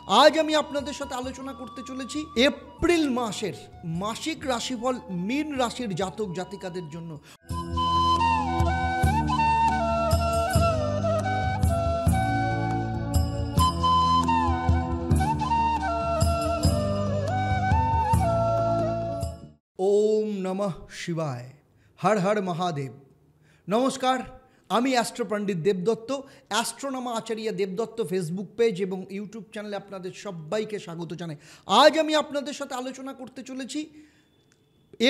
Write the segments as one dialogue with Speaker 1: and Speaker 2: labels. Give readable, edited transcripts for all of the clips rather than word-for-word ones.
Speaker 1: আজ আমি আপনাদের সাথে আলোচনা করতে চলেছি এপ্রিল মাসের মাসিক রাশিফল মীন রাশির জাতক জাতিকাদের জন্য। ওম নমঃ শিবায়, হর হর মহাদেব। নমস্কার, আমি অ্যাস্ট্রো পণ্ডিত দেবদত্ত, অ্যাস্ট্রোনমা আচার্য দেবদত্ত ফেসবুক পেজ এবং ইউটিউব চ্যানেলে আপনাদের সবাইকে স্বাগত জানাই। আজ আমি আপনাদের সাথে আলোচনা করতে চলেছি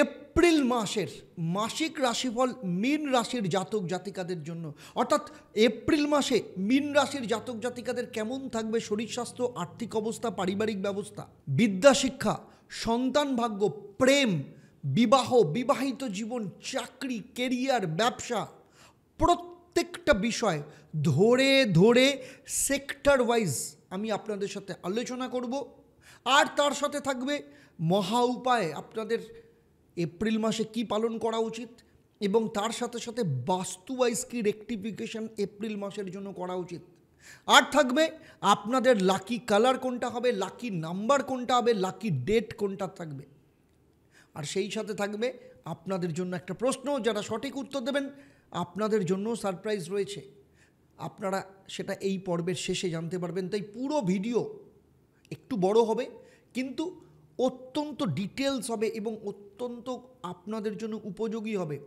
Speaker 1: এপ্রিল মাসের মাসিক রাশিফল মীন রাশির জাতক জাতিকাদের জন্য। অর্থাৎ এপ্রিল মাসে মীন রাশির জাতক জাতিকাদের কেমন থাকবে শরীর স্বাস্থ্য, আর্থিক অবস্থা, পারিবারিক ব্যবস্থা, বিদ্যা শিক্ষা, সন্তান ভাগ্য, প্রেম, বিবাহ, বিবাহিত জীবন, চাকরি, কেরিয়ার, ব্যবসা, প্রত্যেকটা বিষয় ধরে ধরে সেক্টর ওয়াইজ আমি আপনাদের সাথে আলোচনা করব। আর তার সাথে থাকবে মহা উপায়, আপনাদের এপ্রিল মাসে কি পালন করা উচিত এবং তার সাথে সাথে বাস্তু ওয়াইজ কি রেকটিফিকেশন এপ্রিল মাসের জন্য করা উচিত। আর থাকবে আপনাদের লাকি কালার কোনটা হবে, লাকি নাম্বার কোনটা হবে, লাকি ডেট কোনটা থাকবে। আর সেই সাথে থাকবে আপনাদের জন্য একটা প্রশ্ন, যারা সঠিক উত্তর দেবেন আপনাদের জন্য সারপ্রাইজ রয়েছে। আপনারা সেটা এই পর্বের শেষে জানতে পারবেন। তাই পুরো ভিডিও একটু বড় হবে কিন্তু অত্যন্ত ডিটেলস হবে এবং অত্যন্ত আপনাদের জন্য উপযোগী হবে।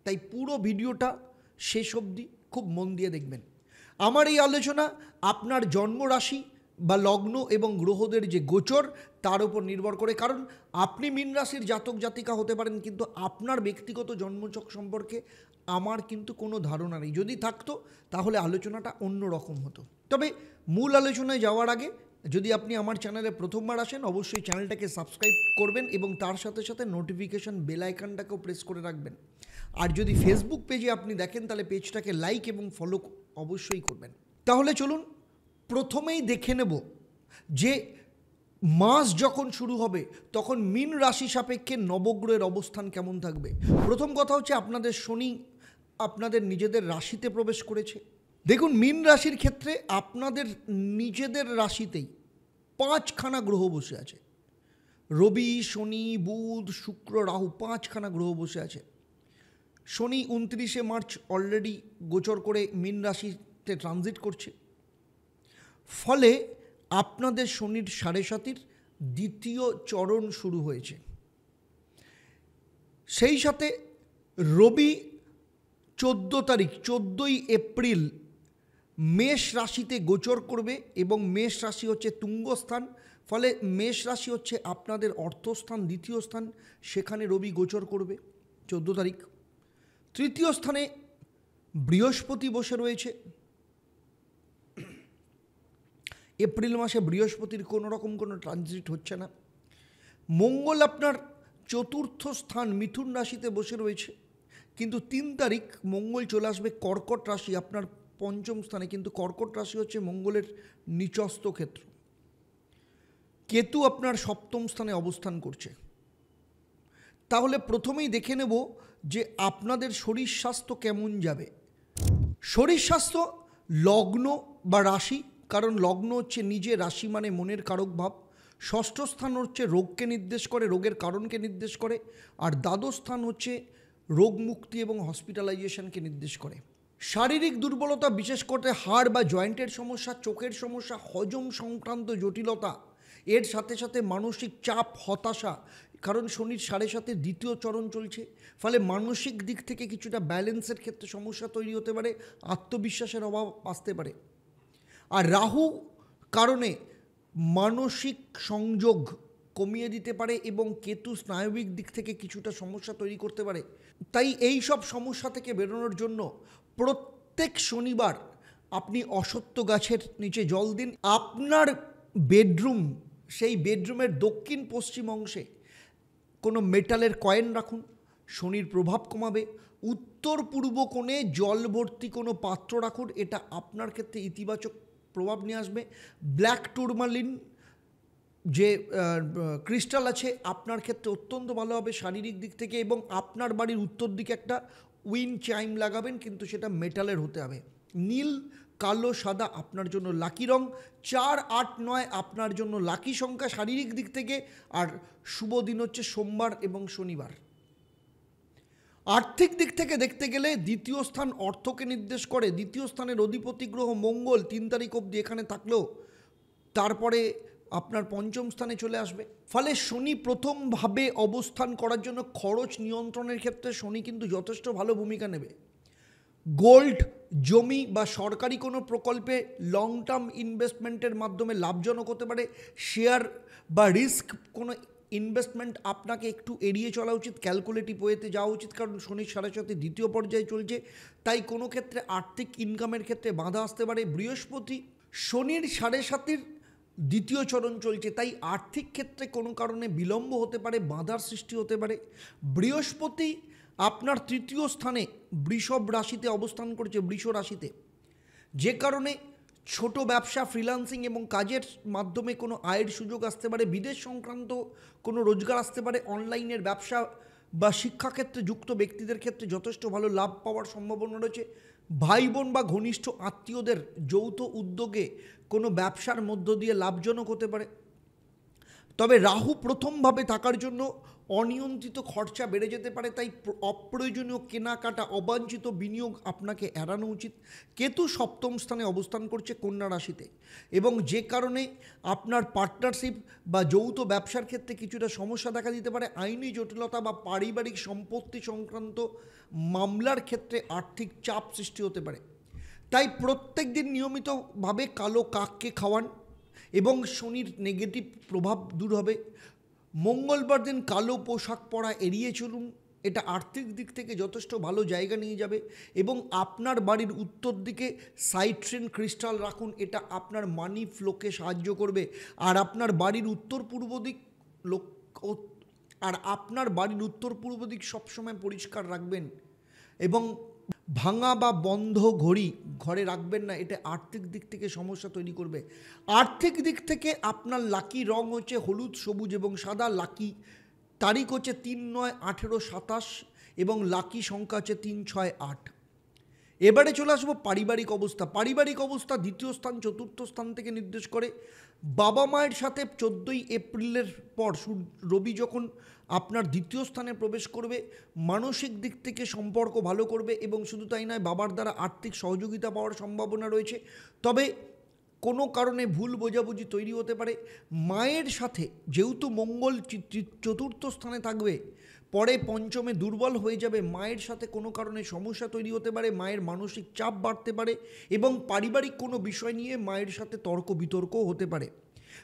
Speaker 1: তাই পুরো ভিডিওটা শেষ অবধি খুব মন দিয়ে দেখবেন। আমার এই আলোচনা আপনার জন্মরাশি বা লগ্ন এবং গ্রহদের যে গোচর তার উপর নির্ভর করে। কারণ আপনি মীন রাশির জাতক জাতিকা হতে পারেন, কিন্তু আপনার ব্যক্তিগত জন্মছক সম্পর্কে আমার কিন্তু কোনো ধারণা নেই। যদি থাকতো তাহলে আলোচনাটা অন্য রকম হতো। তবে মূল আলোচনায় যাওয়ার আগে যদি আপনি আমার চ্যানেলে প্রথমবার আসেন, অবশ্যই চ্যানেলটাকে সাবস্ক্রাইব করবেন এবং তার সাথে সাথে নোটিফিকেশন বেল আইকনটাকেও প্রেস করে রাখবেন। আর যদি ফেসবুক পেজে আপনি দেখেন তাহলে পেজটাকে লাইক এবং ফলো অবশ্যই করবেন। তাহলে চলুন প্রথমেই দেখে নেব যে মাস যখন শুরু হবে তখন মীন রাশি সাপেক্ষে নবগ্রহের অবস্থান কেমন থাকবে। প্রথম কথা হচ্ছে আপনাদের শনি আপনাদের নিজেদের রাশিতে প্রবেশ করেছে। দেখুন, মীন রাশির ক্ষেত্রে আপনাদের নিজেদের রাশিতেই 5খানা গ্রহ বসে আছে। রবি, শনি, বুধ, শুক্র, রাহু, 5খানা গ্রহ বসে আছে। শনি 29শে মার্চ অলরেডি গোচর করে মীন রাশিতে ট্রানজিট করছে। ফলে আপনাদের শনির সাড়ে 7 দ্বিতীয় চরণ শুরু হয়েছে। সেই সাথে রবি 14ই এপ্রিল মেষ রাশিতে গোচর করবে এবং মেষ রাশি হচ্ছে তুঙ্গস্থান। ফলে মেষ রাশি হচ্ছে আপনাদের অর্থস্থান, দ্বিতীয় স্থান, সেখানে রবি গোচর করবে 14 তারিখ। তৃতীয় স্থানে বৃহস্পতি বসে রয়েছে। এপ্রিল মাসে বৃহস্পতির কোনো রকম কোনো ট্রানজিট হচ্ছে না। মঙ্গল আপনার চতুর্থ স্থান মিথুন রাশিতে বসে রয়েছে, কিন্তু 3 তারিখ মঙ্গল চলে আসবে কর্কট রাশি, আপনার পঞ্চম স্থানে। কিন্তু কর্কট রাশি হচ্ছে মঙ্গলের নিচস্থ ক্ষেত্র। কেতু আপনার সপ্তম স্থানে অবস্থান করছে। তাহলে প্রথমেই দেখে নেব যে আপনাদের শরীর স্বাস্থ্য কেমন যাবে। শরীর স্বাস্থ্য লগ্ন বা রাশি, কারণ লগ্ন হচ্ছে নিজে, রাশি মানে মনের কারক ভাব। ষষ্ঠ স্থান হচ্ছে রোগকে নির্দেশ করে, রোগের কারণকে নির্দেশ করে। আর দ্বাদশ স্থান হচ্ছে রোগ মুক্তি এবং হসপিটালাইজেশনকে নির্দেশ করে। শারীরিক দুর্বলতা, বিশেষ করে হাড় বা জয়েন্টের সমস্যা, চোখের সমস্যা, হজম সংক্রান্ত জটিলতা, এর সাথে সাথে মানসিক চাপ, হতাশা, কারণ শনির 7.5 দ্বিতীয় চরণ চলছে। ফলে মানসিক দিক থেকে কিছুটা ব্যালেন্সের ক্ষেত্রে সমস্যা তৈরি হতে পারে, আত্মবিশ্বাসের অভাব আসতে পারে। আর রাহু কারণে মানসিক সংযোগ কমিয়ে দিতে পারে এবং কেতু স্নায়বিক দিক থেকে কিছুটা সমস্যা তৈরি করতে পারে। তাই এই সব সমস্যা থেকে বেরোনোর জন্য প্রত্যেক শনিবার আপনি অশ্বত্থ গাছের নিচে জল দিন। আপনার বেডরুম, সেই বেডরুমের দক্ষিণ পশ্চিম অংশে কোনো মেটালের কয়েন রাখুন, শনির প্রভাব কমাবে। উত্তর পূর্ব কোণে জল ভর্তি কোনো পাত্র রাখুন, এটা আপনার ক্ষেত্রে ইতিবাচক প্রভাব নিয়ে আসবে। ব্ল্যাক টুরমালিন যে ক্রিস্টাল আছে আপনার ক্ষেত্রে অত্যন্ত ভালো হবে শারীরিক দিক থেকে। এবং আপনার বাড়ির উত্তর দিকে একটা উইন্ড চাইম লাগাবেন, কিন্তু সেটা মেটালের হতে হবে। নীল কালো সাদা আপনার জন্য লাকি রং, 4, 8, 9 আপনার জন্য লাকি সংখ্যা শারীরিক দিক থেকে। আর শুভ দিন হচ্ছে সোমবার এবং শনিবার। আর্থিক দিক থেকে দেখতে গেলে দ্বিতীয় স্থান অর্থকে নির্দেশ করে। দ্বিতীয় স্থানের অধিপতি গ্রহ মঙ্গল 3 তারিখ অবধি এখানে থাকলেও তারপরে আপনার পঞ্চম স্থানে চলে আসবে। ফলে শনি প্রথমভাবে অবস্থান করার জন্য খরচ নিয়ন্ত্রণের ক্ষেত্রে শনি কিন্তু যথেষ্ট ভালো ভূমিকা নেবে। গোল্ড, জমি বা সরকারি কোনো প্রকল্পে লং টার্ম ইনভেস্টমেন্টের মাধ্যমে লাভজনক হতে পারে। শেয়ার বা রিস্ক কোনো ইনভেস্টমেন্ট আপনাকে একটু এড়িয়ে চলা উচিত, ক্যালকুলেটিভ ওয়েতে যাওয়া উচিত, কারণ শনির 7.5 দ্বিতীয় পর্যায়ে চলছে। তাই কোনো ক্ষেত্রে আর্থিক ইনকামের ক্ষেত্রে বাধা আসতে পারে। বৃহস্পতি শনির 7.5 দ্বিতীয় চরণ চলছে, তাই আর্থিক ক্ষেত্রে কোনো কারণে বিলম্ব হতে পারে, বাধার সৃষ্টি হতে পারে। বৃহস্পতি আপনার তৃতীয় স্থানে বৃষভ রাশিতে অবস্থান করছে, বৃষ রাশিতে, যে কারণে ছোট ব্যবসা, ফ্রিল্যান্সিং এবং কাজের মাধ্যমে কোনো আয়ের সুযোগ আসতে পারে। বিদেশ সংক্রান্ত কোনো রোজগার আসতে পারে। অনলাইনের ব্যবসা বা শিক্ষাক্ষেত্রে যুক্ত ব্যক্তিদের ক্ষেত্রে যথেষ্ট ভালো লাভ পাওয়ার সম্ভাবনা রয়েছে। ভাই বোন বা ঘনিষ্ঠ আত্মীয়দের যৌথ উদ্যোগে কোনো ব্যবসার মধ্য দিয়ে লাভজনক হতে পারে। তবে রাহু প্রথমভাবে থাকার জন্য অনিয়ন্ত্রিত খরচা বেড়ে যেতে পারে, তাই অপ্রয়োজনীয় কেনাকাটা, অবাঞ্ছিত বিনিয়োগ আপনাকে এড়ানো উচিত। কেতু সপ্তম স্থানে অবস্থান করছে কন্যা রাশিতে, এবং যে কারণে আপনার পার্টনারশিপ বা যৌথ ব্যবসার ক্ষেত্রে কিছুটা সমস্যা দেখা দিতে পারে। আইনি জটিলতা বা পারিবারিক সম্পত্তি সংক্রান্ত মামলার ক্ষেত্রে আর্থিক চাপ সৃষ্টি হতে পারে। তাই প্রত্যেক দিন নিয়মিতভাবে কালো কাককে খাওয়ান এবং শনির নেগেটিভ প্রভাব দূর হবে। মঙ্গলবার দিন কালো পোশাক পরা এড়িয়ে চলুন, এটা আর্থিক দিক থেকে যথেষ্ট ভালো জায়গা নিয়ে যাবে। এবং আপনার বাড়ির উত্তর দিকে সাইট্রিন ক্রিস্টাল রাখুন, এটা আপনার মানি ফ্লোকে সাহায্য করবে। আর আপনার বাড়ির উত্তর পূর্ব দিক সবসময় পরিষ্কার রাখবেন, এবং ভাঙা বা বন্ধ ঘড়ি ঘরে রাখবেন না, এটা আর্থিক দিক থেকে সমস্যা তৈরি করবে। আর্থিক দিক থেকে আপনার লাকি রং হচ্ছে হলুদ, সবুজ এবং সাদা। লাকি তারিখ হচ্ছে 3, 9, 18, 27 এবং লাকি সংখ্যা হচ্ছে 3, 6, 8। এবারে চলে আসবো পারিবারিক অবস্থা। পারিবারিক অবস্থা দ্বিতীয় স্থান চতুর্থ স্থান থেকে নির্দেশ করে। বাবা মায়ের সাথে 14ই এপ্রিলের পর রবি যখন আপনার দ্বিতীয় স্থানে প্রবেশ করবে, মানসিক দিক থেকে সম্পর্ক ভালো করবে, এবং শুধু তাই নয়, বাবার দ্বারা আর্থিক সহযোগিতা পাওয়ার সম্ভাবনা রয়েছে। তবে কোনো কারণে ভুল বোঝাবুঝি তৈরি হতে পারে। মায়ের সাথে যেহেতু মঙ্গল চতুর্থ স্থানে থাকবে, পরে পঞ্চমে দুর্বল হয়ে যাবে, মায়ের সাথে কোনো কারণে সমস্যা তৈরি হতে পারে, মায়ের মানসিক চাপ বাড়তে পারে, এবং পারিবারিক কোনো বিষয় নিয়ে মায়ের সাথে তর্ক বিতর্কও হতে পারে।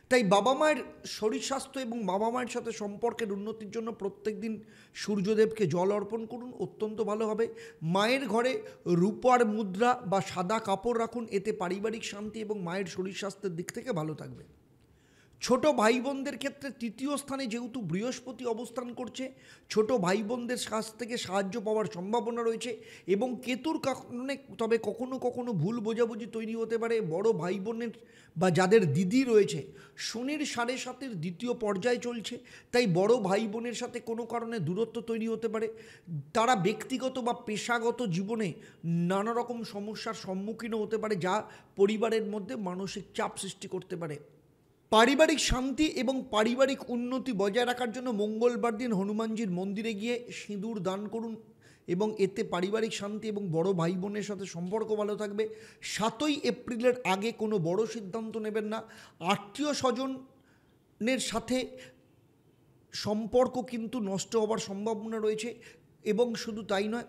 Speaker 1: তাই বাবা মায়ের শরীর স্বাস্থ্য এবং বাবা মায়ের সাথে সম্পর্কের উন্নতির জন্য প্রত্যেক দিন সূর্যদেবকে জল অর্পণ করুন, অত্যন্ত ভালো হবে। মায়ের ঘরে রূপার মুদ্রা বা সাদা কাপড় রাখুন, এতে পারিবারিক শান্তি এবং মায়ের শরীর স্বাস্থ্যের দিক থেকে ভালো থাকবে। ছোট ভাই বোনদের ক্ষেত্রে তৃতীয় স্থানে যেহেতু বৃহস্পতি অবস্থান করছে, ছোট ভাই বোনদের কাছ থেকে সাহায্য পাওয়ার সম্ভাবনা রয়েছে, এবং কেতুর কারণে তবে কখনো কখনো ভুল বোঝাবুঝি তৈরি হতে পারে। বড় ভাই বোনের বা যাদের দিদি রয়েছে, শনির 7.5 দ্বিতীয় পর্যায়ে চলছে, তাই বড় ভাই বোনের সাথে কোনো কারণে দূরত্ব তৈরি হতে পারে। তারা ব্যক্তিগত বা পেশাগত জীবনে নানা রকম সমস্যার সম্মুখীনও হতে পারে, যা পরিবারের মধ্যে মানসিক চাপ সৃষ্টি করতে পারে। পারিবারিক শান্তি এবং পারিবারিক উন্নতি বজায় রাখার জন্য মঙ্গলবার দিন হনুমানজির মন্দিরে গিয়ে সিঁদুর দান করুন, এবং এতে পারিবারিক শান্তি এবং বড় ভাই বোনের সাথে সম্পর্ক ভালো থাকবে। 7ই এপ্রিলের আগে কোনো বড় সিদ্ধান্ত নেবেন না। আত্মীয় স্বজনের সাথে সম্পর্ক কিন্তু নষ্ট হওয়ার সম্ভাবনা রয়েছে, এবং শুধু তাই নয়,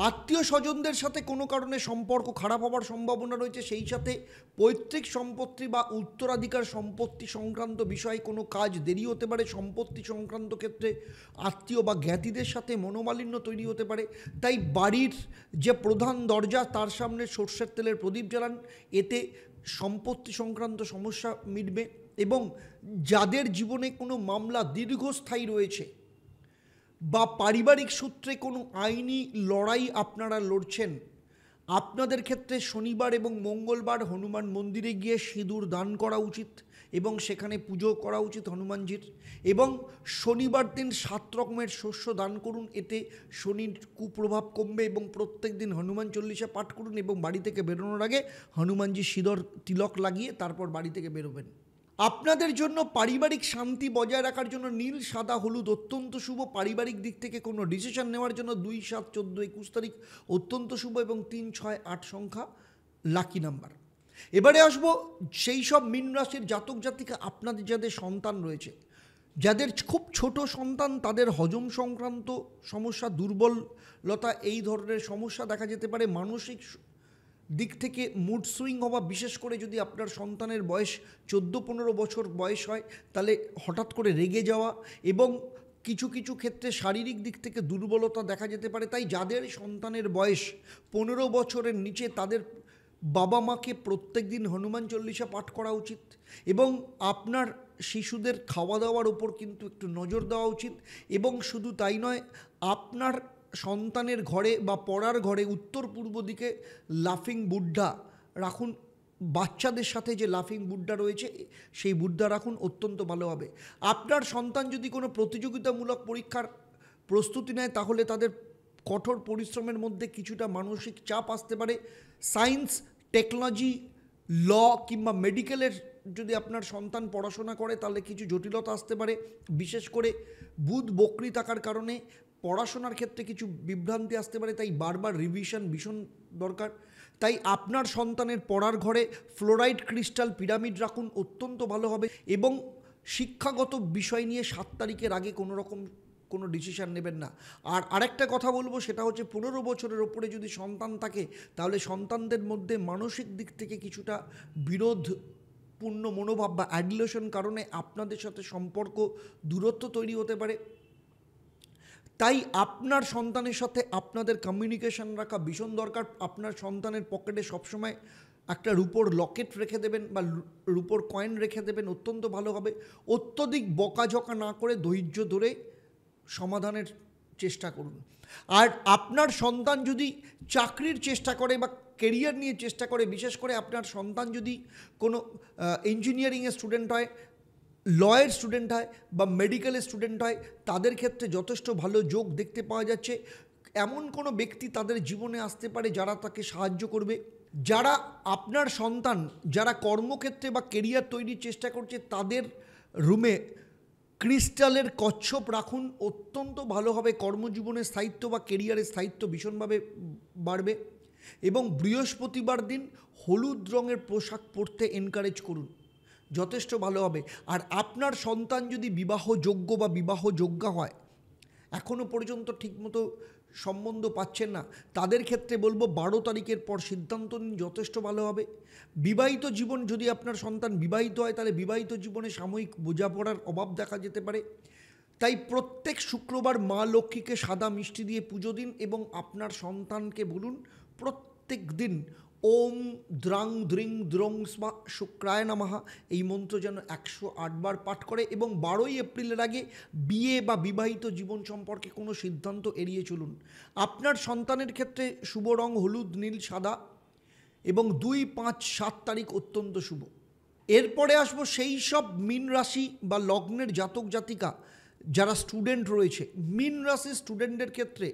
Speaker 1: আত্মীয় স্বজনদের সাথে কোনো কারণে সম্পর্ক খারাপ হওয়ার সম্ভাবনা রয়েছে। সেই সাথে পৈতৃক সম্পত্তি বা উত্তরাধিকার সম্পত্তি সংক্রান্ত বিষয়ে কোনো কাজ দেরি হতে পারে। সম্পত্তি সংক্রান্ত ক্ষেত্রে আত্মীয় বা জ্ঞাতিদের সাথে মনোমালিন্য তৈরি হতে পারে। তাই বাড়ির যে প্রধান দরজা তার সামনে সর্ষের তেলের প্রদীপ জ্বালান, এতে সম্পত্তি সংক্রান্ত সমস্যা মিটবে। এবং যাদের জীবনে কোনো মামলা দীর্ঘস্থায়ী রয়েছে বা পারিবারিক সূত্রে কোনো আইনি লড়াই আপনারা লড়ছেন, আপনাদের ক্ষেত্রে শনিবার এবং মঙ্গলবার হনুমান মন্দিরে গিয়ে সিঁদুর দান করা উচিত, এবং সেখানে পুজো করা উচিত হনুমানজির। এবং শনিবার দিন 7 রকমের শস্য দান করুন, এতে শনির কুপ্রভাব কমবে। এবং প্রত্যেক দিন হনুমান চল্লিশা পাঠ করুন এবং বাড়ি থেকে বেরোনোর আগে হনুমানজি সিঁদুর তিলক লাগিয়ে তারপর বাড়ি থেকে বেরোবেন। আপনাদের জন্য পারিবারিক শান্তি বজায় রাখার জন্য নীল, সাদা, হলুদ অত্যন্ত শুভ। পারিবারিক দিক থেকে কোনো ডিসিশন নেওয়ার জন্য 2, 7, 14, 21 তারিখ অত্যন্ত শুভ এবং 3, 6, 8 সংখ্যা লাকি নাম্বার। এবারে আসবো সেই সব মীন রাশির জাতক জাতিকা, আপনাদের যাদের সন্তান রয়েছে, যাদের খুব ছোট সন্তান, তাদের হজম সংক্রান্ত সমস্যা, দুর্বলতা, এই ধরনের সমস্যা দেখা যেতে পারে। মানসিক দিক থেকে মুড সুইং হওয়া, বিশেষ করে যদি আপনার সন্তানের বয়স 14-15 বছর বয়স হয়, তাহলে হঠাৎ করে রেগে যাওয়া এবং কিছু কিছু ক্ষেত্রে শারীরিক দিক থেকে দুর্বলতা দেখা যেতে পারে। তাই যাদের সন্তানের বয়স 15 বছরের নিচে, তাদের বাবা মাকে প্রত্যেক দিন হনুমান চল্লিশা পাঠ করা উচিত। এবং আপনার শিশুদের খাওয়া দাওয়ার ওপর কিন্তু একটু নজর দেওয়া উচিত। এবং শুধু তাই নয়, আপনার সন্তানের ঘরে বা পড়ার ঘরে উত্তর পূর্ব দিকে লাফিং বুদ্ধা রাখুন। বাচ্চাদের সাথে যে লাফিং বুদ্ধা রয়েছে, সেই বুদ্ধা রাখুন, অত্যন্ত ভালো হবে। আপনার সন্তান যদি কোনো প্রতিযোগিতামূলক পরীক্ষার প্রস্তুতি নেয়, তাহলে তাদের কঠোর পরিশ্রমের মধ্যে কিছুটা মানসিক চাপ আসতে পারে। সায়েন্স, টেকনোলজি, ল কিংবা মেডিকেলের যদি আপনার সন্তান পড়াশোনা করে, তাহলে কিছু জটিলতা আসতে পারে। বিশেষ করে বুধ বক্রী থাকার কারণে পড়াশোনার ক্ষেত্রে কিছু বিভ্রান্তি আসতে পারে। তাই বারবার রিভিশন ভীষণ দরকার। তাই আপনার সন্তানের পড়ার ঘরে ফ্লোরাইড ক্রিস্টাল পিরামিড রাখুন, অত্যন্ত ভালো হবে। এবং শিক্ষাগত বিষয় নিয়ে 7 তারিখের আগে কোনো ডিসিশান নেবেন না। আর আরেকটা কথা বলবো, সেটা হচ্ছে 15 বছরের ওপরে যদি সন্তান থাকে, তাহলে সন্তানদের মধ্যে মানসিক দিক থেকে কিছুটা বিরোধপূর্ণ মনোভাব বা অ্যাডিলেশন কারণে আপনাদের সাথে সম্পর্ক দূরত্ব তৈরি হতে পারে। তাই আপনার সন্তানের সাথে আপনাদের কমিউনিকেশন রাখা ভীষণ দরকার। আপনার সন্তানের পকেটে সবসময় একটা রূপোর লকেট রেখে দেবেন বা রূপোর কয়েন রেখে দেবেন, অত্যন্ত ভালো হবে। অত্যধিক বকাঝকা না করে ধৈর্য ধরে সমাধানের চেষ্টা করুন। আর আপনার সন্তান যদি চাকরির চেষ্টা করে বা কেরিয়ার নিয়ে চেষ্টা করে, বিশেষ করে আপনার সন্তান যদি কোনো ইঞ্জিনিয়ারিংয়ের স্টুডেন্ট হয়, লয়ের স্টুডেন্ট হয় বা মেডিকেলের স্টুডেন্ট হয়, তাদের ক্ষেত্রে যথেষ্ট ভালো যোগ দেখতে পাওয়া যাচ্ছে। এমন কোনো ব্যক্তি তাদের জীবনে আসতে পারে যারা তাকে সাহায্য করবে। যারা আপনার সন্তান যারা কর্মক্ষেত্রে বা কেরিয়ার তৈরির চেষ্টা করছে, তাদের রুমে ক্রিস্টালের কচ্ছপ রাখুন, অত্যন্ত ভালো হবে। কর্মজীবনের স্থায়িত্ব বা কেরিয়ারের স্থায়িত্ব ভীষণভাবে বাড়বে। এবং বৃহস্পতিবার দিন হলুদ রঙের পোশাক পরতে এনকারেজ করুন, যথেষ্ট ভালো হবে। আর আপনার সন্তান যদি বিবাহযোগ্য বা বিবাহযোগ্যা হয়, এখনও পর্যন্ত ঠিকমতো সম্বন্ধ পাচ্ছেন না, তাদের ক্ষেত্রে বলবো 12 তারিখের পর সিদ্ধান্ত নিন, যথেষ্ট ভালো হবে। বিবাহিত জীবন, যদি আপনার সন্তান বিবাহিত হয়, তাহলে বিবাহিত জীবনে সাময়িক বোঝাপড়ার অভাব দেখা যেতে পারে। তাই প্রত্যেক শুক্রবার মা লক্ষ্মীকে সাদা মিষ্টি দিয়ে পুজো দিন এবং আপনার সন্তানকে বলুন প্রত্যেক দিন ওম দ্রাং দ্রিং দ্রং স্মা শুক্রায় নমঃ, এই মন্ত্র যেন 108 বার পাঠ করে। এবং 12ই এপ্রিলের আগে বিয়ে বা বিবাহিত জীবন সম্পর্কে কোনো সিদ্ধান্ত এড়িয়ে চলুন। আপনার সন্তানের ক্ষেত্রে শুভ রং হলুদ, নীল, সাদা এবং 2, 5, 7 তারিখ অত্যন্ত শুভ। এরপরে আসবো সেই সব মীন রাশি বা লগ্নের জাতক জাতিকা যারা স্টুডেন্ট রয়েছে। মীন রাশির স্টুডেন্টদের ক্ষেত্রে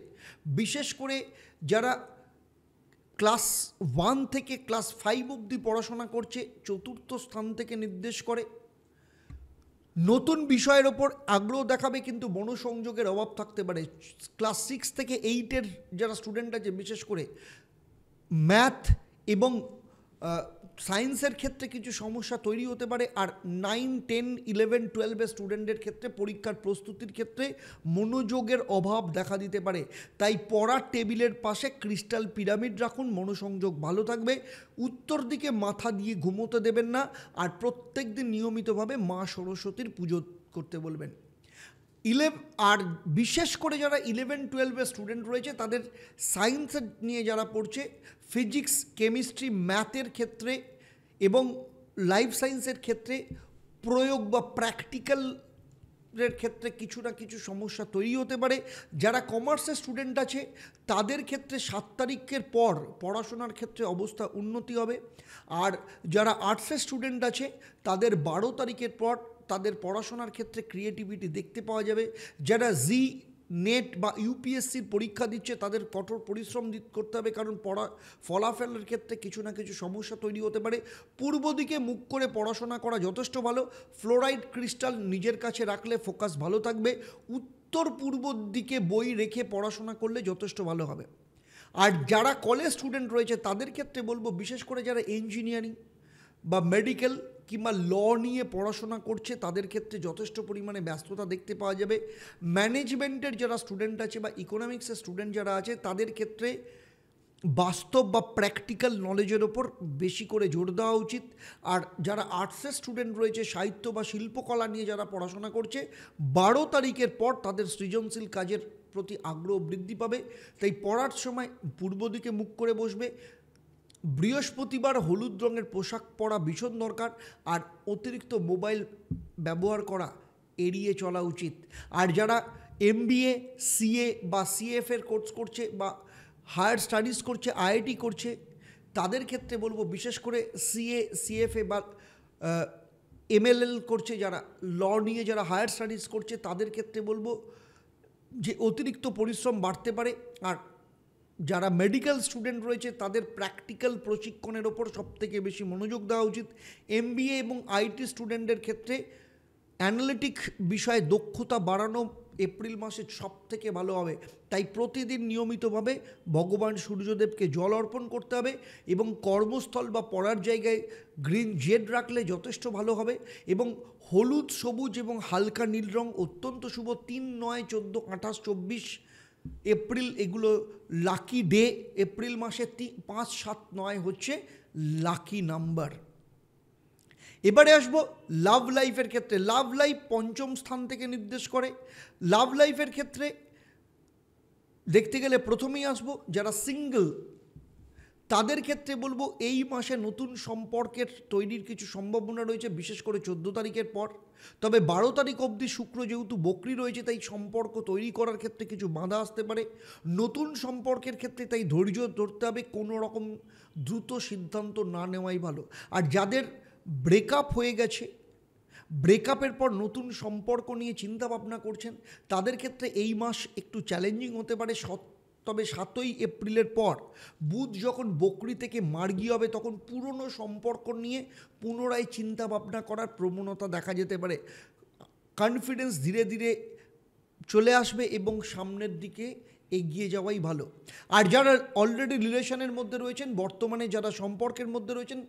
Speaker 1: বিশেষ করে যারা ক্লাস 1 থেকে ক্লাস 5 অবধি পড়াশোনা করছে, চতুর্থ স্থান থেকে নির্দেশ করে। নতুন বিষয়ের ওপর আগ্রহ দেখাবে, কিন্তু মনোসংযোগের অভাব থাকতে পারে। ক্লাস 6 থেকে 8-এর যারা স্টুডেন্ট আছে, বিশেষ করে ম্যাথ এবং সায়েন্সের ক্ষেত্রে কিছু সমস্যা তৈরি হতে পারে। আর 9, 10, 11, 12-এর স্টুডেন্টদের ক্ষেত্রে পরীক্ষার প্রস্তুতির ক্ষেত্রে মনোযোগের অভাব দেখা দিতে পারে। তাই পড়ার টেবিলের পাশে ক্রিস্টাল পিরামিড রাখুন, মনোসংযোগ ভালো থাকবে। উত্তর দিকে মাথা দিয়ে ঘুমোতে দেবেন না। আর প্রত্যেক দিন নিয়মিতভাবে মা সরস্বতীর পুজো করতে বলবেন। আর বিশেষ করে যারা 11, 12-এর স্টুডেন্ট রয়েছে, তাদের সায়েন্স নিয়ে যারা পড়ছে, ফিজিক্স, কেমিস্ট্রি, ম্যাথের ক্ষেত্রে এবং লাইফ সায়েন্সের ক্ষেত্রে প্রয়োগ বা প্র্যাকটিক্যাল এর ক্ষেত্রে কিছু না কিছু সমস্যা তৈরি হতে পারে। যারা কমার্সের স্টুডেন্ট আছে তাদের ক্ষেত্রে 7 তারিখের পর পড়াশোনার ক্ষেত্রে অবস্থা উন্নতি হবে। আর যারা আর্টসের স্টুডেন্ট আছে তাদের 12 তারিখের পর তাদের পড়াশোনার ক্ষেত্রে ক্রিয়েটিভিটি দেখতে পাওয়া যাবে। যারা নেট বা ইউপিএসসির পরীক্ষা দিচ্ছে তাদের কঠোর পরিশ্রম করতে হবে, কারণ ফলাফলের ক্ষেত্রে কিছু না কিছু সমস্যা তৈরি হতে পারে। পূর্ব দিকে মুখ করে পড়াশোনা করা যথেষ্ট ভালো। ফ্লোরাইড ক্রিস্টাল নিজের কাছে রাখলে ফোকাস ভালো থাকবে। উত্তর পূর্ব দিকে বই রেখে পড়াশোনা করলে যথেষ্ট ভালো হবে। আর যারা কলেজ স্টুডেন্ট রয়েছে তাদের ক্ষেত্রে বলবো, বিশেষ করে যারা ইঞ্জিনিয়ারিং বা মেডিকেল কিংবা ল নিয়ে পড়াশোনা করছে তাদের ক্ষেত্রে যথেষ্ট পরিমাণে ব্যস্ততা দেখতে পাওয়া যাবে। ম্যানেজমেন্টের যারা স্টুডেন্ট আছে বা ইকোনমিক্সের স্টুডেন্ট যারা আছে তাদের ক্ষেত্রে বাস্তব বা প্র্যাকটিক্যাল নলেজের ওপর বেশি করে জোর দেওয়া উচিত। আর যারা আর্টসের স্টুডেন্ট রয়েছে, সাহিত্য বা শিল্পকলা নিয়ে যারা পড়াশোনা করছে, 12 তারিখের পর তাদের সৃজনশীল কাজের প্রতি আগ্রহ বৃদ্ধি পাবে। তাই পড়ার সময় পূর্ব দিকে মুখ করে বসবে। বৃহস্পতিবার হলুদ রঙের পোশাক পরা ভীষণ দরকার। আর অতিরিক্ত মোবাইল ব্যবহার করা এড়িয়ে চলা উচিত। আর যারা এমবিএ, সিএ বা সিএফের কোর্স করছে বা হায়ার স্টাডিজ করছে, আইআইটি করছে, তাদের ক্ষেত্রে বলবো বিশেষ করে সিএ, সিএফএ বা এমএলএল করছে, যারা ল নিয়ে যারা হায়ার স্টাডিজ করছে তাদের ক্ষেত্রে বলবো যে অতিরিক্ত পরিশ্রম বাড়তে পারে। আর যারা মেডিকেল স্টুডেন্ট রয়েছে তাদের প্র্যাকটিক্যাল প্রশিক্ষণের ওপর সবথেকে বেশি মনোযোগ দেওয়া উচিত। এমবিএ এবং আইটি স্টুডেন্টের ক্ষেত্রে অ্যানালিটিক বিষয়ে দক্ষতা বাড়ানো এপ্রিল মাসে সব থেকে ভালো হবে। তাই প্রতিদিন নিয়মিতভাবে ভগবান সূর্যদেবকে জল অর্পণ করতে হবে এবং কর্মস্থল বা পড়ার জায়গায় গ্রিন জেড রাখলে যথেষ্ট ভালো হবে। এবং হলুদ, সবুজ এবং হালকা নীল রং অত্যন্ত শুভ। 3, 9, 14, 28, 24 এপ্রিল এগুলো লাকি ডে। এপ্রিল মাসে 5, 7, 9 হচ্ছে লাকি নাম্বার। এবারে আসবো লাভ লাইফের ক্ষেত্রে। লাভ লাইফ পঞ্চম স্থান থেকে নির্দেশ করে। লাভ লাইফের ক্ষেত্রে দেখতে গেলে প্রথমেই আসবো যারা সিঙ্গল, তাদের ক্ষেত্রে বলবো এই মাসে নতুন সম্পর্কের তৈরির কিছু সম্ভাবনা রয়েছে, বিশেষ করে 14 তারিখের পর। তবে 12 তারিখ অবধি শুক্র যেহেতু বক্রী রয়েছে, তাই সম্পর্ক তৈরি করার ক্ষেত্রে কিছু বাধা আসতে পারে। নতুন সম্পর্কের ক্ষেত্রে তাই ধৈর্য ধরতে হবে, কোনো রকম দ্রুত সিদ্ধান্ত না নেওয়াই ভালো। আর যাদের ব্রেকআপ হয়ে গেছে, ব্রেকআপের পর নতুন সম্পর্ক নিয়ে চিন্তা ভাবনা করছেন, তাদের ক্ষেত্রে এই মাস একটু চ্যালেঞ্জিং হতে পারে। তবে 7ই এপ্রিলের পর বুধ যখন বকরি থেকে মার্গী হবে, তখন পুরনো সম্পর্ক নিয়ে পুনরায় চিন্তা ভাবনা করার প্রবণতা দেখা যেতে পারে। কনফিডেন্স ধীরে ধীরে চলে আসবে এবং সামনের দিকে এগিয়ে যাওয়াই ভালো। আর যারা অলরেডি রিলেশনের মধ্যে রয়েছেন, বর্তমানে যারা সম্পর্কের মধ্যে রয়েছেন,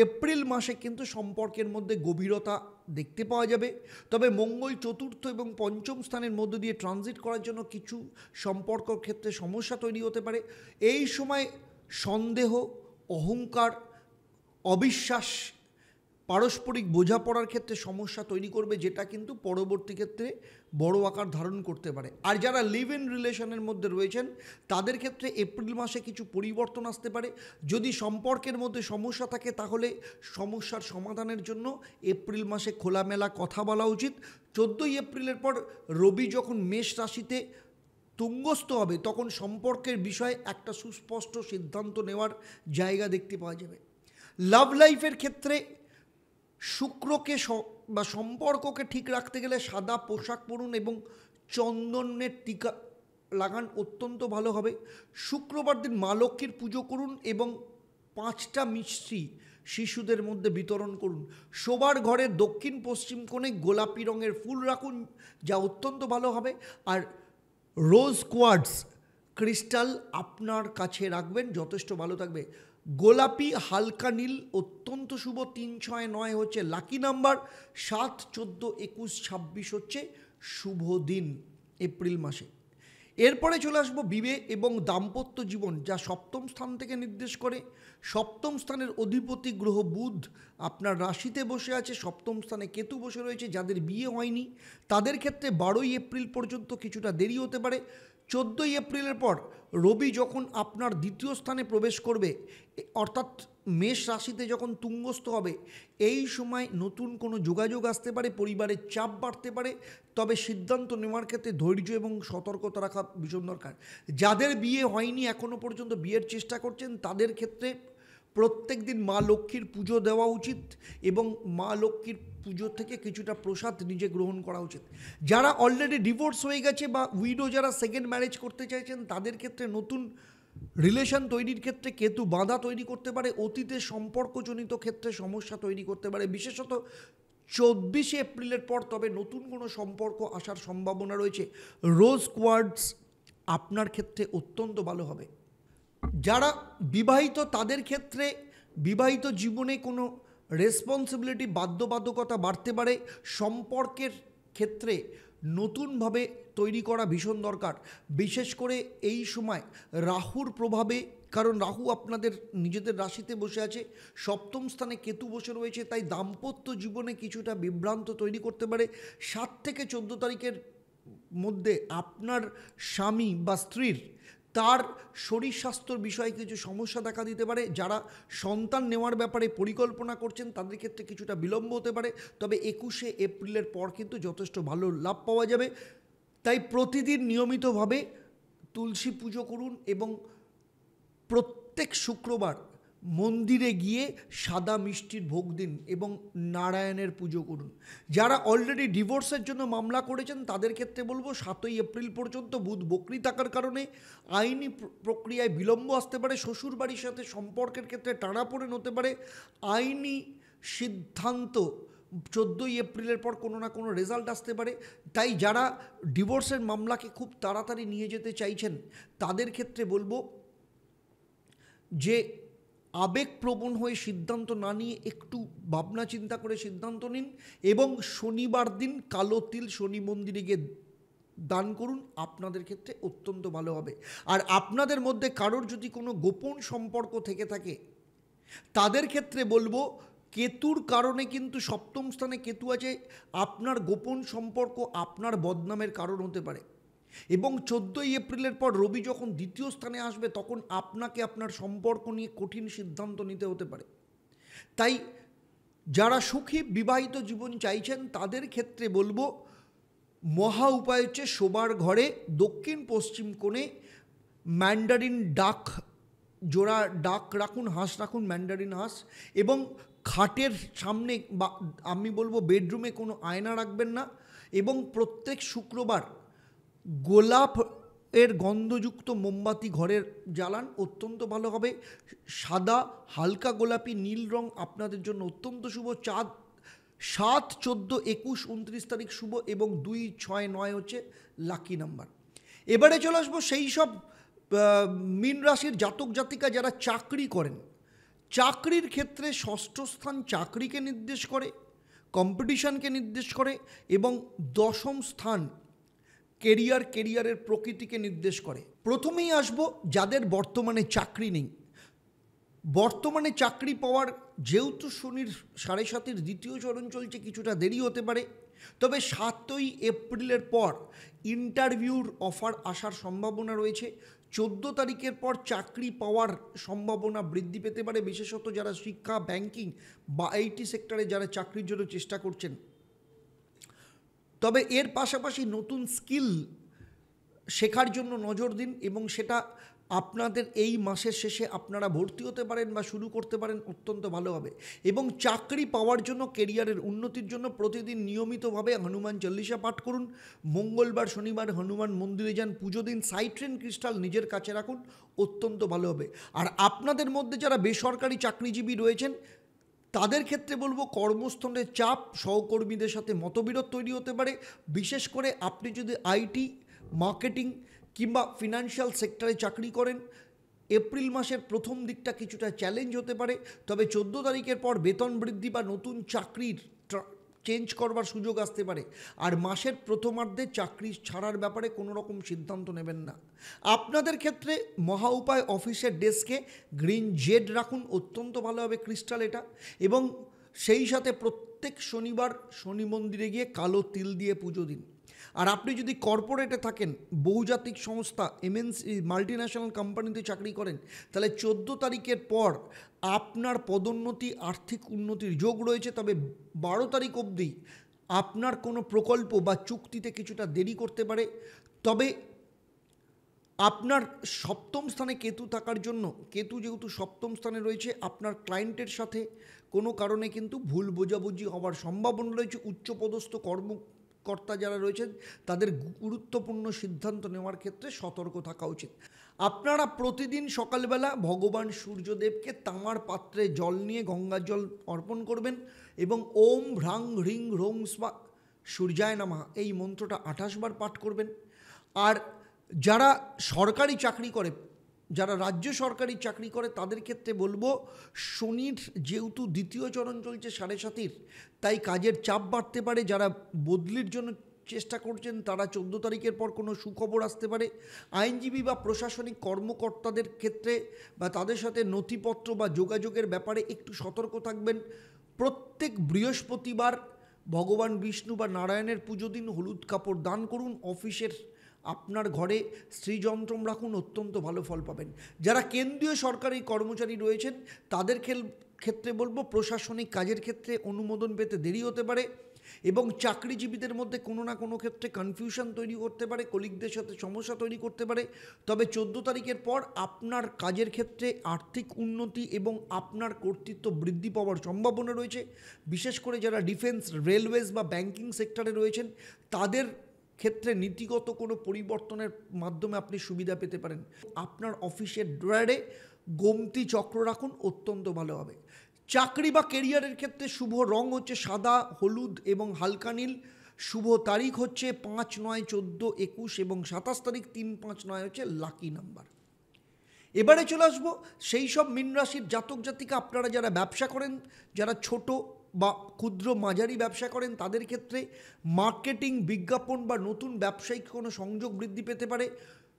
Speaker 1: এপ্রিল মাসে কিন্তু সম্পর্কের মধ্যে গভীরতা দেখতে পাওয়া যাবে। তবে মঙ্গল 4র্থ এবং 5ম স্থানের মধ্য দিয়ে ট্রানজিট করার জন্য কিছু সম্পর্কের ক্ষেত্রে সমস্যা তৈরি হতে পারে। এই সময় সন্দেহ, অহংকার, অবিশ্বাস, পারস্পরিক বোঝাপড়ার ক্ষেত্রে সমস্যা তৈরি করবে, যেটা কিন্তু পরবর্তী ক্ষেত্রে বড় আকার ধারণ করতে পারে। আর যারা লিভ ইন রিলেশনের মধ্যে রয়েছেন তাদের ক্ষেত্রে এপ্রিল মাসে কিছু পরিবর্তন আসতে পারে। যদি সম্পর্কের মধ্যে সমস্যা থাকে তাহলে সমস্যার সমাধানের জন্য এপ্রিল মাসে খোলামেলা কথা বলা উচিত। 14ই এপ্রিলের পর রবি যখন মেষ রাশিতে তুঙ্গস্থ হবে, তখন সম্পর্কের বিষয়ে একটা সুস্পষ্ট সিদ্ধান্ত নেওয়ার জায়গা দেখতে পাওয়া যাবে। লাভ লাইফের ক্ষেত্রে শুক্রকে বা সম্পর্ককে ঠিক রাখতে গেলে সাদা পোশাক পরুন এবং চন্দনের টিকা লাগান, অত্যন্ত ভালো হবে। শুক্রবার দিন মা লক্ষ্মীর পুজো করুন এবং 5টা মিষ্টি শিশুদের মধ্যে বিতরণ করুন। শোবার ঘরের দক্ষিণ পশ্চিম কোণে গোলাপি রঙের ফুল রাখুন, যা অত্যন্ত ভালো হবে। আর রোজ কোয়ার্টজ ক্রিস্টাল আপনার কাছে রাখবেন, যথেষ্ট ভালো থাকবে। গোলাপি, হালকা নীল অত্যন্ত শুভ। 3, 6, 9 হচ্ছে লাকি নাম্বার। 7, 14, 21, 26 হচ্ছে শুভ দিন এপ্রিল মাসে। এরপরে চলে আসবো বিবাহ এবং দাম্পত্য জীবন, যা 7ম স্থান থেকে নির্দেশ করে। 7ম স্থানের অধিপতি গ্রহ বুধ আপনার রাশিতে বসে আছে, 7ম স্থানে কেতু বসে রয়েছে। যাদের বিয়ে হয়নি তাদের ক্ষেত্রে 12ই এপ্রিল পর্যন্ত কিছুটা দেরি হতে পারে। 14ই এপ্রিলের পর রবি যখন আপনার দ্বিতীয় স্থানে প্রবেশ করবে, অর্থাৎ মেষ রাশিতে যখন তুঙ্গস্থ হবে এই সময় নতুন কোনো যোগাযোগ আসতে পারে, পরিবারের চাপ বাড়তে পারে, তবে সিদ্ধান্ত নেওয়ার ক্ষেত্রে ধৈর্য এবং সতর্কতা রাখা ভীষণ দরকার। যাদের বিয়ে হয়নি এখনও পর্যন্ত বিয়ের চেষ্টা করছেন তাদের ক্ষেত্রে প্রত্যেক দিন মা লক্ষ্মীর পুজো দেওয়া উচিত এবং মা লক্ষ্মীর পুজো থেকে কিছুটা প্রসাদ নিজে গ্রহণ করা উচিত। যারা অলরেডি ডিভোর্স হয়ে গেছে বা উইডো, যারা সেকেন্ড ম্যারেজ করতে চাইছেন তাদের ক্ষেত্রে নতুন রিলেশন তৈরির ক্ষেত্রে কেতু বাধা তৈরি করতে পারে, অতীতে সম্পর্কজনিত ক্ষেত্রে সমস্যা তৈরি করতে পারে, বিশেষত 24শে এপ্রিলের পর তবে নতুন কোনো সম্পর্ক আসার সম্ভাবনা রয়েছে। রোজ কোয়ার্টস আপনার ক্ষেত্রে অত্যন্ত ভালো হবে। যারা বিবাহিত তাদের ক্ষেত্রে বিবাহিত জীবনে কোনো রেসপন্সিবিলিটি, বাধ্যবাধকতা বাড়তে পারে, সম্পর্কের ক্ষেত্রে নতুনভাবে তৈরি করা ভীষণ দরকার, বিশেষ করে এই সময় রাহুর প্রভাবে, কারণ রাহু আপনাদের নিজেদের রাশিতে বসে আছে, সপ্তম স্থানে কেতু বসে রয়েছে, তাই দাম্পত্য জীবনে কিছুটা বিভ্রান্ত তৈরি করতে পারে। 7 থেকে 14 তারিখের মধ্যে আপনার স্বামী বা স্ত্রীর তার শরীর স্বাস্থ্যর বিষয়ে কিছু সমস্যা দেখা দিতে পারে। যারা সন্তান নেওয়ার ব্যাপারে পরিকল্পনা করছেন তাদের ক্ষেত্রে কিছুটা বিলম্ব হতে পারে, তবে 21শে এপ্রিলের পর কিন্তু যথেষ্ট ভালো লাভ পাওয়া যাবে। তাই প্রতিদিন নিয়মিতভাবে তুলসী পুজো করুন এবং প্রত্যেক শুক্রবার মন্দিরে গিয়ে সাদা মিষ্টির ভোগ দিন এবং নারায়ণের পুজো করুন। যারা অলরেডি ডিভোর্সের জন্য মামলা করেছেন তাদের ক্ষেত্রে বলবো 7ই এপ্রিল পর্যন্ত বুধ বক্রী থাকার কারণে আইনি প্রক্রিয়ায় বিলম্ব আসতে পারে, শ্বশুরবাড়ির সাথে সম্পর্কের ক্ষেত্রে টানাপোড়েন হতে পারে, আইনি সিদ্ধান্ত 14ই এপ্রিলের পর কোনো না কোনো রেজাল্ট আসতে পারে। তাই যারা ডিভোর্সের মামলাকে খুব তাড়াতাড়ি নিয়ে যেতে চাইছেন তাদের ক্ষেত্রে বলবো যে আবেগপ্রবণ হয়ে সিদ্ধান্ত না নিয়ে একটু ভাবনা চিন্তা করে সিদ্ধান্ত নিন এবং শনিবার দিন কালো তিল শনি মন্দিরে গিয়ে দান করুন, আপনাদের ক্ষেত্রে অত্যন্ত ভালো হবে। আর আপনাদের মধ্যে কারোর যদি কোনো গোপন সম্পর্ক থেকে থাকে তাদের ক্ষেত্রে বলবো কেতুর কারণে কিন্তু সপ্তম স্থানে কেতু আছে, আপনার গোপন সম্পর্ক আপনার বদনামের কারণ হতে পারে এবং 14ই এপ্রিলের পর রবি যখন দ্বিতীয় স্থানে আসবে তখন আপনাকে আপনার সম্পর্ক নিয়ে কঠিন সিদ্ধান্ত নিতে হতে পারে। তাই যারা সুখী বিবাহিত জীবন চাইছেন তাদের ক্ষেত্রে বলবো মহা উপায় হচ্ছে শোবার ঘরে দক্ষিণ পশ্চিম কোণে ম্যান্ডারিন ডাক, জোড়া ডাক রাখুন, হাঁস রাখুন, ম্যান্ডারিন হাঁস, এবং খাটের সামনে বা আমি বলবো বেডরুমে কোনো আয়না রাখবেন না এবং প্রত্যেক শুক্রবার গোলাপ এর গন্ধযুক্ত মোমবাতি ঘরের জ্বালান, অত্যন্ত ভালো হবে। সাদা, হালকা গোলাপি, নীল রং আপনাদের জন্য অত্যন্ত শুভ। চাঁদ 7, 14, 21, 29 তারিখ শুভ এবং 2, 6, 9 হচ্ছে লাকি নাম্বার। এবারে চলে আসবো সেই সব মীন রাশির জাতক জাতিকা যারা চাকরি করেন। চাকরির ক্ষেত্রে ষষ্ঠ স্থান চাকরিকে নির্দেশ করে, কম্পিটিশনকে নির্দেশ করে এবং দশম স্থান কেরিয়ারের প্রকৃতিকে নির্দেশ করে। প্রথমেই আসবো যাদের বর্তমানে চাকরি নেই। বর্তমানে চাকরি পাওয়ার যেহেতু শনির 7.5-এর দ্বিতীয় চরণ চলছে কিছুটা দেরি হতে পারে, তবে 7ই এপ্রিলের পর ইন্টারভিউর অফার আসার সম্ভাবনা রয়েছে। 14 তারিখের পর চাকরি পাওয়ার সম্ভাবনা বৃদ্ধি পেতে পারে, বিশেষত যারা শিক্ষা, ব্যাংকিং বা আইটি সেক্টরে যারা চাকরির জন্য চেষ্টা করছেন। তবে এর পাশাপাশি নতুন স্কিল শেখার জন্য নজর দিন এবং সেটা আপনাদের এই মাসের শেষে আপনারা ভর্তি হতে পারেন বা শুরু করতে পারেন, অত্যন্ত ভালো হবে। এবং চাকরি পাওয়ার জন্য, কেরিয়ারের উন্নতির জন্য প্রতিদিন নিয়মিতভাবে হনুমান চল্লিশা পাঠ করুন, মঙ্গলবার শনিবার হনুমান মন্দিরে যান, পুজো দিন, সাইট্রেন ক্রিস্টাল নিজের কাছে রাখুন, অত্যন্ত ভালো হবে। আর আপনাদের মধ্যে যারা বেসরকারি চাকরিজীবী রয়েছেন তাদের ক্ষেত্রে বলবো কর্মস্থলের চাপ, সহকর্মীদের সাথে মতবিরোধ তৈরি হতে পারে, বিশেষ করে আপনি যদি আইটি, মার্কেটিং কিংবা ফিনান্সিয়াল সেক্টরে চাকরি করেন। এপ্রিল মাসের প্রথম দিকটা কিছুটা চ্যালেঞ্জ হতে পারে, তবে 14 তারিখের পর বেতন বৃদ্ধি বা নতুন চাকরির চেঞ্জ করবার সুযোগ আসতে পারে। আর মাসের প্রথমার্ধে চাকরি ছাড়ার ব্যাপারে কোনো রকম সিদ্ধান্ত নেবেন না। আপনাদের ক্ষেত্রে মহা উপায় অফিসের ডেস্কে গ্রিন জেড রাখুন, অত্যন্ত ভালো হবে ক্রিস্টাল এটা, এবং সেই সাথে প্রত্যেক শনিবার শনি মন্দিরে গিয়ে কালো তিল দিয়ে পুজো দিন। আর আপনি যদি কর্পোরেটে থাকেন, বহুজাতিক সংস্থা, এমএনসি, মাল্টিন্যাশনাল কোম্পানিতে চাকরি করেন, তাহলে 14 তারিখের পর আপনার পদোন্নতি, আর্থিক উন্নতির যোগ রয়েছে। তবে 12 তারিখ অবধি আপনার কোনো প্রকল্প বা চুক্তিতে কিছুটা দেরি করতে পারে। তবে আপনার সপ্তম স্থানে কেতু থাকার জন্য, কেতু যেহেতু সপ্তম স্থানে রয়েছে, আপনার ক্লায়েন্টের সাথে কোনো কারণে কিন্তু ভুল বোঝাবুঝি হওয়ার সম্ভাবনা রয়েছে। উচ্চপদস্থ কর্মকর্তা যারা রয়েছেন তাদের গুরুত্বপূর্ণ সিদ্ধান্ত নেওয়ার ক্ষেত্রে সতর্ক থাকা উচিত। আপনারা প্রতিদিন সকালবেলা ভগবান সূর্যদেবকে তামার পাত্রে জল নিয়ে গঙ্গা জল অর্পণ করবেন এবং ওম হ্রাং হ্রিং হ্রোং স্বা সূর্যায় নমঃ এই মন্ত্রটা 28 বার পাঠ করবেন। আর যারা সরকারি চাকরি করে, যারা রাজ্য সরকারি চাকরি করে, তাদের ক্ষেত্রে বলবো শনির যেহেতু দ্বিতীয় চরণ চলছে 7.5, তাই কাজের চাপ বাড়তে পারে। যারা বদলির জন্য চেষ্টা করছেন তারা 14 তারিখের পর কোনো সুখবর আসতে পারে। আইনজীবী বা প্রশাসনিক কর্মকর্তাদের ক্ষেত্রে বা তাদের সাথে নথিপত্র বা যোগাযোগের ব্যাপারে একটু সতর্ক থাকবেন। প্রত্যেক বৃহস্পতিবার ভগবান বিষ্ণু বা নারায়ণের পুজো দিন, হলুদ কাপড় দান করুন। অফিসের আপনার ঘরে শ্রীযন্ত্রম রাখুন, অত্যন্ত ভালো ফল পাবেন। যারা কেন্দ্রীয় সরকারি কর্মচারী রয়েছেন তাদের ক্ষেত্রে বলবো প্রশাসনিক কাজের ক্ষেত্রে অনুমোদন পেতে দেরি হতে পারে এবং চাকরিজীবীদের মধ্যে কোনো না কোনো ক্ষেত্রে কনফিউশন তৈরি করতে পারে, কলিগদের সাথে সমস্যা তৈরি করতে পারে। তবে 14 তারিখের পর আপনার কাজের ক্ষেত্রে আর্থিক উন্নতি এবং আপনার কর্তৃত্ব বৃদ্ধি পাওয়ার সম্ভাবনা রয়েছে। বিশেষ করে যারা ডিফেন্স, রেলওয়েজ বা ব্যাংকিং সেক্টরে রয়েছেন তাদের ক্ষেত্রে নীতিগত কোনো পরিবর্তনের মাধ্যমে আপনি সুবিধা পেতে পারেন। আপনার অফিসের ড্রয়ারে গোমতী চক্র রাখুন, অত্যন্ত ভালো হবে। চাকরি বা কেরিয়ারের ক্ষেত্রে শুভ রং হচ্ছে সাদা, হলুদ এবং হালকা নীল। শুভ তারিখ হচ্ছে 5, 9, 14, 21 এবং 27 তারিখ। 3, 5, 9 হচ্ছে লাকি নাম্বার। এবারে চলে আসবো সেই সব মীন রাশির জাতক জাতিকা, আপনারা যারা ব্যবসা করেন, যারা ছোট বা ক্ষুদ্র মাঝারি ব্যবসা করেন, তাদের ক্ষেত্রে মার্কেটিং, বিজ্ঞাপন বা নতুন ব্যবসায়িক কোনো সংযোগ বৃদ্ধি পেতে পারে।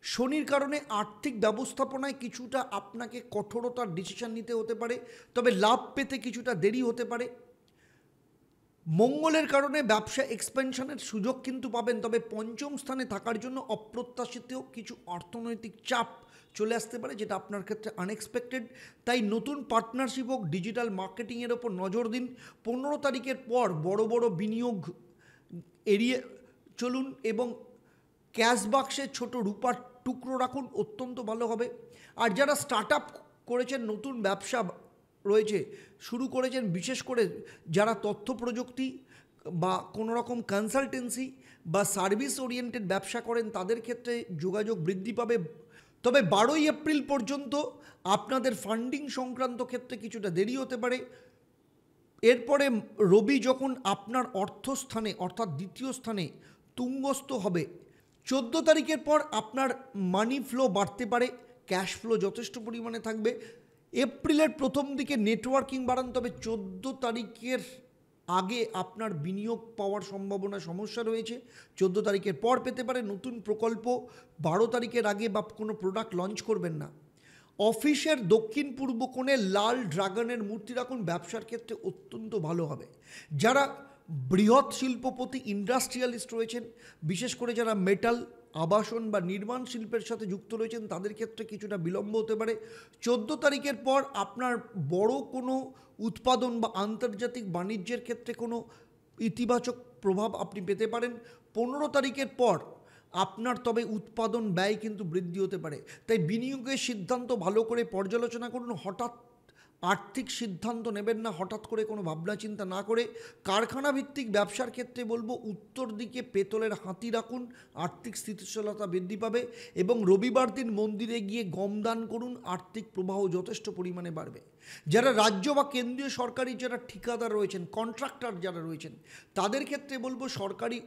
Speaker 1: শনির কারণে আর্থিক ব্যবস্থাপনায় কিছুটা আপনাকে কঠোরতার ডিসিশন নিতে হতে পারে, তবে লাভ পেতে কিছুটা দেরি হতে পারে। মঙ্গলের কারণে ব্যবসা এক্সপেনশনের সুযোগ কিন্তু পাবেন, তবে পঞ্চম স্থানে থাকার জন্য অপ্রত্যাশিত কিছু অর্থনৈতিক চাপ চলে আসতে পারে, যেটা আপনার ক্ষেত্রে আনএক্সপেক্টেড। তাই নতুন পার্টনারশিপ হোক, ডিজিটাল মার্কেটিংয়ের ওপর নজর দিন। 15 তারিখের পর বড় বড় বিনিয়োগ এড়িয়ে চলুন এবং ক্যাশ বাক্সে ছোট রূপার টুকরো রাখুন, অত্যন্ত ভালো হবে। আর যারা স্টার্ট আপ করেছেন, নতুন ব্যবসা রয়েছে, শুরু করেছেন, বিশেষ করে যারা তথ্য প্রযুক্তি বা কোনো রকম কনসালটেন্সি বা সার্ভিস ওরিয়েন্টেড ব্যবসা করেন, তাদের ক্ষেত্রে যোগাযোগ বৃদ্ধি পাবে। তবে 12 এপ্রিল পর্যন্ত আপনাদের ফান্ডিং সংক্রান্ত ক্ষেত্রে কিছুটা দেরি হতে পারে। এরপরে রবি যখন আপনার অর্থস্থানে অর্থাৎ দ্বিতীয় স্থানে তুঙ্গস্থ হবে, 14 তারিখের পর আপনার মানি ফ্লো বাড়তে পারে, ক্যাশ ফ্লো যথেষ্ট পরিমাণে থাকবে। এপ্রিলের প্রথম দিকে নেটওয়ার্কিং বাড়ান, তবে 14 তারিখের আগে আপনার বিনিয়োগ পাওয়ার সম্ভাবনা সমস্যা রয়েছে। 14 তারিখের পর পেতে পারে। নতুন প্রকল্প 12 তারিখের আগে বা কোনো প্রোডাক্ট লঞ্চ করবেন না। অফিসের দক্ষিণ পূর্ব কোণে লাল ড্রাগনের মূর্তি রাখুন, ব্যবসার ক্ষেত্রে অত্যন্ত ভালো হবে। যারা বৃহৎ শিল্পপতি, ইন্ডাস্ট্রিয়ালিস্ট রয়েছেন, বিশেষ করে যারা মেটাল, আবাসন বা নির্মাণ শিল্পের সাথে যুক্ত রয়েছেন, তাদের ক্ষেত্রে কিছুটা বিলম্ব হতে পারে। 14 তারিখের পর আপনার বড় কোনো উৎপাদন বা আন্তর্জাতিক বাণিজ্যের ক্ষেত্রে কোনো ইতিবাচক প্রভাব আপনি পেতে পারেন। 15 তারিখের পর আপনার তবে উৎপাদন ব্যয় কিন্তু বৃদ্ধি হতে পারে। তাই বিনিয়োগের সিদ্ধান্ত ভালো করে পর্যালোচনা করুন। হঠাৎ আর্থিক সিদ্ধান্ত নেবেন না, হঠাৎ করে কোনো ভাবনা চিন্তা না করে। কারখানা ভিত্তিক ব্যবসার ক্ষেত্রে বলবো উত্তর দিকে পেতলের হাতি রাখুন, আর্থিক স্থিতিশীলতা বৃদ্ধি পাবে। এবং রবিবার দিন মন্দিরে গিয়ে গম দান করুন, আর্থিক প্রবাহ যথেষ্ট পরিমাণে বাড়বে। যারা রাজ্য বা কেন্দ্রীয় সরকারি যারা ঠিকাদার রয়েছেন, কন্ট্রাক্টর যারা রয়েছেন, তাদের ক্ষেত্রে বলবো সরকারি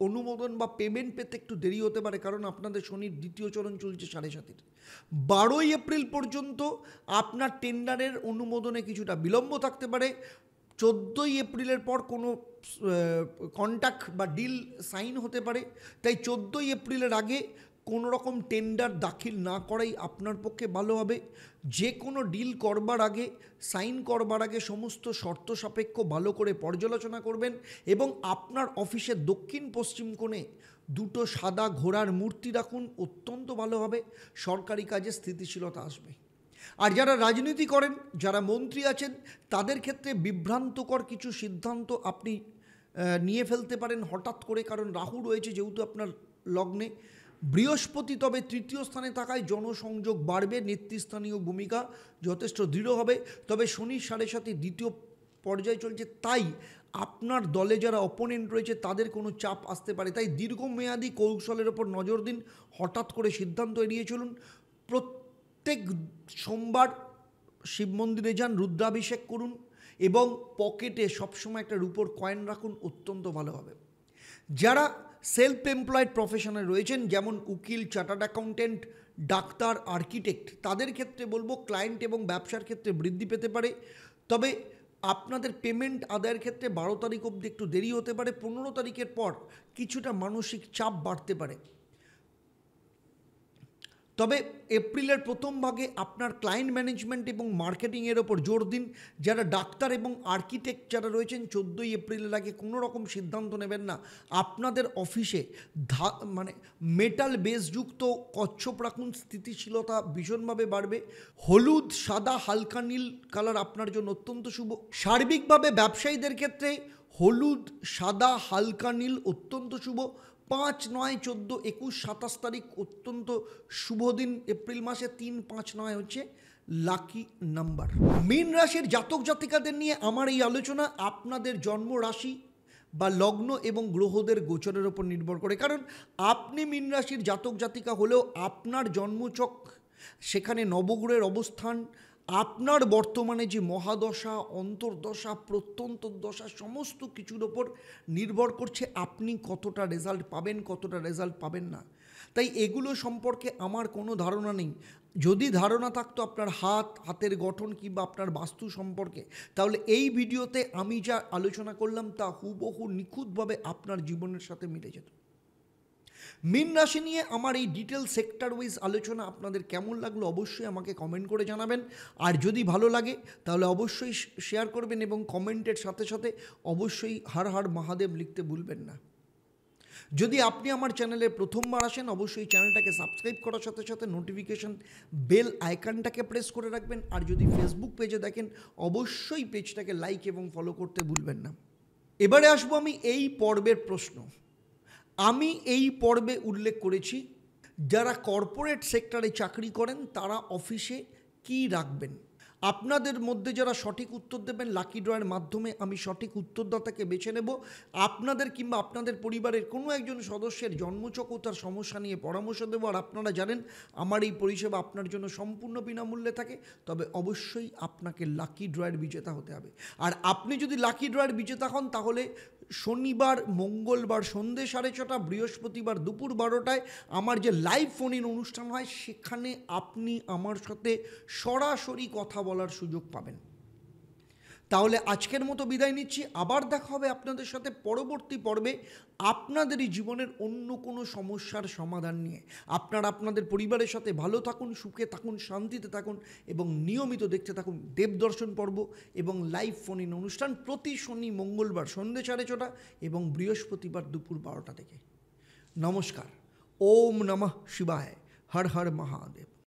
Speaker 1: অনুমোদন বা পেমেন্ট পেতে একটু দেরি হতে পারে, কারণ আপনাদের শনির দ্বিতীয় চরণ চলছে 7.5। 12 এপ্রিল পর্যন্ত আপনার টেন্ডারের অনুমোদনে কিছুটা বিলম্ব থাকতে পারে। 14 এপ্রিলের পর কোনো কন্ট্রাক্ট বা ডিল সাইন হতে পারে। তাই 14 এপ্রিলের আগে কোনো রকম টেন্ডার দাখিল না করাই আপনার পক্ষে ভালো হবে। যে কোনো ডিল করবার আগে, সাইন করবার আগে সমস্ত শর্ত সাপেক্ষ ভালো করে পর্যালোচনা করবেন এবং আপনার অফিসের দক্ষিণ পশ্চিম কোণে দুটো সাদা ঘোড়ার মূর্তি রাখুন, অত্যন্ত ভালো হবে। সরকারি কাজে স্থিতিশীলতা আসবে। আর যারা রাজনীতি করেন, যারা মন্ত্রী আছেন, তাদের ক্ষেত্রে বিভ্রান্তকর কিছু সিদ্ধান্ত আপনি নিয়ে ফেলতে পারেন হঠাৎ করে, কারণ রাহু রয়েছে যেহেতু আপনার লগ্নে। বৃহস্পতি তবে তৃতীয় স্থানে থাকায় জনসংযোগ বাড়বে, নেতৃস্থানীয় ভূমিকা যথেষ্ট দৃঢ় হবে। তবে শনি 7.5 দ্বিতীয় পর্যায়ে চলছে, তাই আপনার দলে যারা অপোনেন্ট রয়েছে তাদের কোনো চাপ আসতে পারে। তাই দীর্ঘমেয়াদী কৌশলের ওপর নজর দিন, হঠাৎ করে সিদ্ধান্ত এড়িয়ে চলুন। প্রত্যেক সোমবার শিব মন্দিরে যান, রুদ্রাভিষেক করুন এবং পকেটে সবসময় একটা রূপোর কয়েন রাখুন, অত্যন্ত ভালো হবে। যারা সেলফ এমপ্লয়েড প্রফেশনে রয়েছেন, যেমন উকিল, চার্টার্ড অ্যাকাউন্টেন্ট, ডাক্তার, আর্কিটেক্ট, তাদের ক্ষেত্রে বলবো ক্লায়েন্ট এবং ব্যবসার ক্ষেত্রে বৃদ্ধি পেতে পারে। তবে আপনাদের পেমেন্ট আদায়ের ক্ষেত্রে 12 তারিখ অবধি একটু দেরি হতে পারে। 15 তারিখের পর কিছুটা মানসিক চাপ বাড়তে পারে। তবে এপ্রিলের প্রথম ভাগে আপনার ক্লায়েন্ট ম্যানেজমেন্ট এবং মার্কেটিংয়ের ওপর জোর দিন। যারা ডাক্তার এবং আর্কিটেক্ট যারা রয়েছেন, 14 এপ্রিলের আগে কোনো রকম সিদ্ধান্ত নেবেন না। আপনাদের অফিসে মেটাল বেসযুক্ত কচ্ছপ রাখুন, স্থিতিশীলতা ভীষণভাবে বাড়বে। হলুদ, সাদা, হালকা নীল কালার আপনার জন্য অত্যন্ত শুভ। সার্বিকভাবে ব্যবসায়ীদের ক্ষেত্রে হলুদ, সাদা, হালকা নীল অত্যন্ত শুভ। 5, 9, 14, 21, 27 তারিখ অত্যন্ত শুভ দিন এপ্রিল মাসে। 3, 5, 9 হচ্ছে লাকি নাম্বার। মীন রাশির জাতক জাতিকাদের নিয়ে আমার এই আলোচনা আপনাদের জন্ম রাশি বা লগ্ন এবং গ্রহদের গোচরের ওপর নির্ভর করে। কারণ আপনি মীন রাশির জাতক জাতিকা হলেও আপনার জন্মচক, সেখানে নবগ্রহের অবস্থান, আপনার বর্তমানে যে মহাদশা, অন্তর্দশা, প্রত্যন্তর্দশা, সমস্ত কিছুর ওপর নির্ভর করছে আপনি কতটা রেজাল্ট পাবেন, কতটা রেজাল্ট পাবেন না। তাই এগুলো সম্পর্কে আমার কোনো ধারণা নেই। যদি ধারণা থাকতো আপনার হাতের গঠন কিংবা আপনার বাস্তু সম্পর্কে, তাহলে এই ভিডিওতে আমি যা আলোচনা করলাম তা হুবহু নিখুঁতভাবে আপনার জীবনের সাথে মিলে যেত। মীন রাশি নিয়ে আমার এই ডিটেল সেক্টর ওয়াইজ আলোচনা আপনাদের কেমন লাগলো অবশ্যই আমাকে কমেন্ট করে জানাবেন। আর যদি ভালো লাগে তাহলে অবশ্যই শেয়ার করবেন এবং কমেন্টের সাথে সাথে অবশ্যই হর হর মহাদেব লিখতে ভুলবেন না। যদি আপনি আমার চ্যানেলে প্রথমবার আসেন, অবশ্যই চ্যানেলটাকে সাবস্ক্রাইব করার সাথে সাথে নোটিফিকেশন বেল আইকনটাকে প্রেস করে রাখবেন। আর যদি ফেসবুক পেজে দেখেন, অবশ্যই পেজটাকে লাইক এবং ফলো করতে ভুলবেন না। এবারে আসবো আমি এই পর্বের প্রশ্ন। আমি এই পর্বে উল্লেখ করেছি যারা কর্পোরেট সেক্টরে চাকরি করেন তারা অফিসে কি রাখবেন। আপনাদের মধ্যে যারা সঠিক উত্তর দেবেন, লাকি ড্রয়ের মাধ্যমে আমি সঠিক উত্তরদাতাকে বেছে নেব। আপনাদের কিংবা আপনাদের পরিবারের কোনো একজন সদস্যের জন্মছক ও তার সমস্যা নিয়ে পরামর্শ দেবো। আর আপনারা জানেন আমার এই পরিষেবা আপনার জন্য সম্পূর্ণ বিনামূল্যে থাকে। তবে অবশ্যই আপনাকে লাকি ড্রয়ের বিজেতা হতে হবে। আর আপনি যদি লাকি ড্রয়ের বিজেতা হন তাহলে শনিবার, মঙ্গলবার সন্ধ্যে 6:30, বৃহস্পতিবার দুপুর 12টায় আমার যে লাইভ ফোন ইন অনুষ্ঠান হয় সেখানে আপনি আমার সাথে সরাসরি কথা বলার সুযোগ পাবেন। তাহলে আজকের মতো বিদায় নিচ্ছি। আবার দেখা হবে আপনাদের সাথে পরবর্তী পর্বে আপনাদেরই জীবনের অন্য কোনো সমস্যার সমাধান নিয়ে। আপনারা আপনাদের পরিবারের সাথে ভালো থাকুন, সুখে থাকুন, শান্তিতে থাকুন এবং নিয়মিত দেখতে থাকুন দেবদর্শন পর্ব এবং লাইভ ফোন ইন অনুষ্ঠান প্রতি শনি, মঙ্গলবার সন্ধ্যে 6:30 এবং বৃহস্পতিবার দুপুর 12টা থেকে। নমস্কার। ওম নমঃ শিবায়। হর হর মহাদেব।